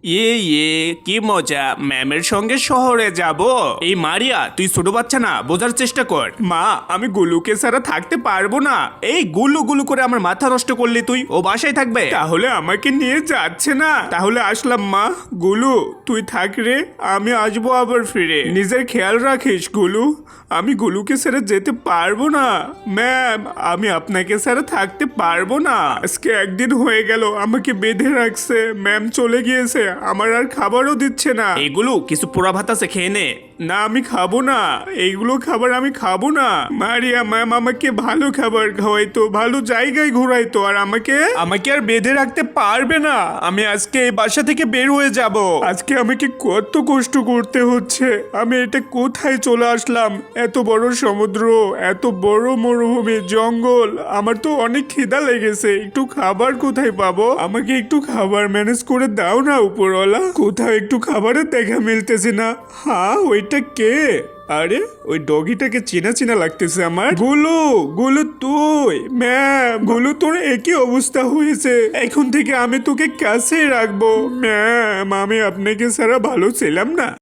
ইয়ে কি মজা, ম্যামের সঙ্গে শহরে যাব। এই মারিয়া, তুই ছোট বাচ্চা না, বোঝার চেষ্টা কর। মা, আমি গুলুকে ছাড়া থাকতে পারবো না। এই গুলু গুলু করে আমার মাথা নষ্ট করলি তুই। ও বাসায় থাকবে, তাহলে আমাকে নিয়ে যাচ্ছে না। তাহলে আসলাম মা। গুলু তুই থাক রে, আমি আসবো আবার ফিরে। নিজের খেয়াল রাখিস গুলু। আমি গুলুকে ছেড়ে যেতে পারবো না। ম্যাম, আমি আপনাকে ছাড়া থাকতে পারবো না। আজকে একদিন হয়ে গেল আমাকে বেঁধে রাখছে। ম্যাম চলে গিয়েছে, আমার আর খাবারও দিচ্ছে না। এগুলো কিছু পোড়া ভাত আছে, খেয়ে নে। না, আমি খাবো না। এইগুলো খাবার আমি খাবো না। মারিয়া ম্যাম আমাকে ভালো খাবার খাওয়াইতো, ভালো জায়গায় ঘোরাইতো, আর আমাকে আর বেঁধে রাখতে পারবে না। আমি আজকে এই বাসা থেকে বের হয়ে যাব। আজকে আমাকে কত কষ্ট করতে হচ্ছে। আমি এটা কোথায় চলে আসলাম? এত বড় সমুদ্র, এত বড় মরুভূমি, জঙ্গল। আমার তো অনেক খিদা লেগেছে। একটু খাবার কোথায় পাবো? আমাকে একটু খাবার ম্যানেজ করে দাও না উপরওয়ালা। কোথাও একটু খাবারের দেখা মিলতেছে না। হ্যাঁ, ওইটা কে? আরে, ওই ডগিটাকে চেনা চেনা লাগতেছে আমার। গুলু, গুলু তুই? ম্যাম, গুলু তোর একই অবস্থা হয়েছে। এখন থেকে আমি তোকে কাছে রাখবো। ম্যাম, আমি আপনাকে ছাড়া ভালো ছিলাম না।